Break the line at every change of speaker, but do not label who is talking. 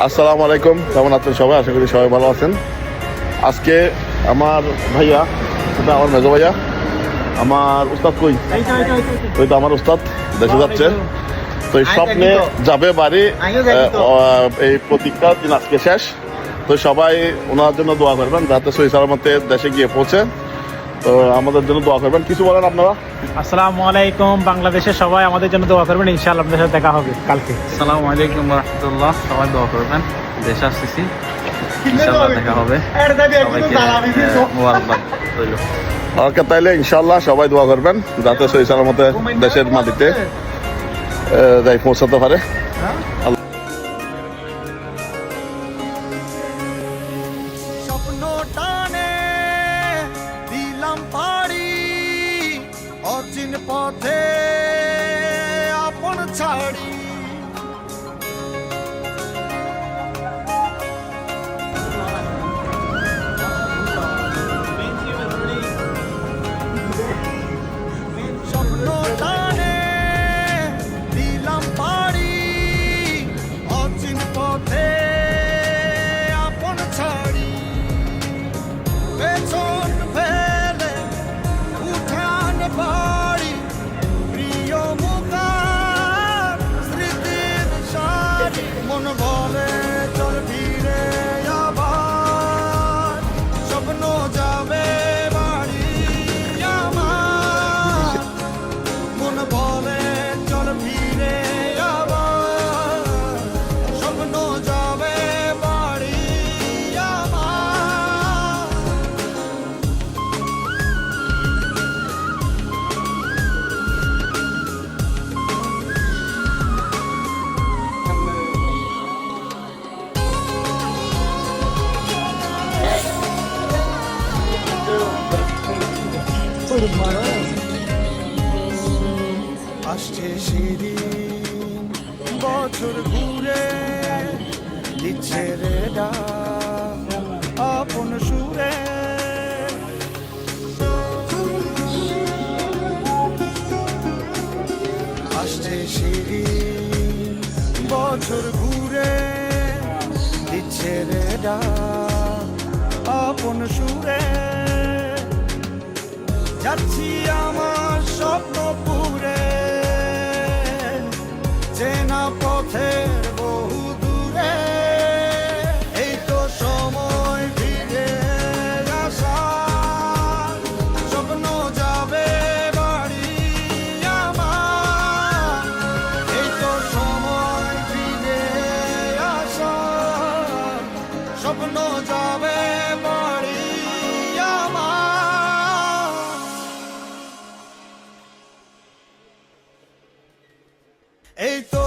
আসসালামু আলাইকুম, কেমন আছেন সবাই? আশা করি সবাই ভালো আছেন। আজকে আমার ভাইয়া, সেটা আমার মেজো ভাইয়া, আমার উস্তাদ কই ওই তো আমার উস্তাদ দেশে যাচ্ছে। তো এই স্বপ্নে যাবে বাড়ি, এই প্রতীক্ষা দিন আজকে শেষ। তো সবাই ওনার জন্য দোয়া করবেন যাতে সহি সালামতে দেশে গিয়ে পৌঁছে। তো আমাদের জন্য দোয়া করবেন। কিছু বলেন আপনারা?
আসসালামু আলাইকুম, বাংলাদেশের সবাই আমাদের জন্য দোয়া করবেন, ইনশাআল্লাহ আপনাদের সাথে দেখা হবে কালকে।
আসসালামু আলাইকুম রাহমাতুল্লাহ, সবাই দোয়া করবেন, দেশে আসতেছি, ইনশাআল্লাহ দেখা হবে। সবাইকে মুবারকবাদ রইল।
ওকে, তাইলে ইনশাআল্লাহ সবাই দোয়া করবেন যাতে সহি সালামতে দেশের মাটিতে যাই পৌঁছাতে পারে।
স্বপ্ন টানে দিলাম পাড়ি, অচিন পথে আপন ছাড়ি। স্বপ্ন টানে দিলাম পাড়ি, অচিন পথে আপন ছাড়ি। পেছন ফেলে উঠান বাড়ি, প্রিয় মুখার স্মৃতির সারি। মন বলে চল ফিরে আবার, স্বপ্ন যাবে বাড়ি আমার। মন বলে চল ফিরে আবার, স্বপ্ন যাবে বাড়ি আমার। আসছে সেদিন, বছর ঘুরে দিচ্ছে রে ডাক আপন সুরে। আসছে সেদিন, বছর ঘুরে দিচ্ছে রে ডাক আপন সুরে। যাচ্ছি আমার স্বপ্ন পুরে, চেনা পথের বহু দূরে। এই তো সময় ফিরে আসার, স্বপ্ন যাবে বাড়ি আমার। এই তো সময় ফিরে আসার, স্বপ্ন যাবে বাড়ি আমার। এই তো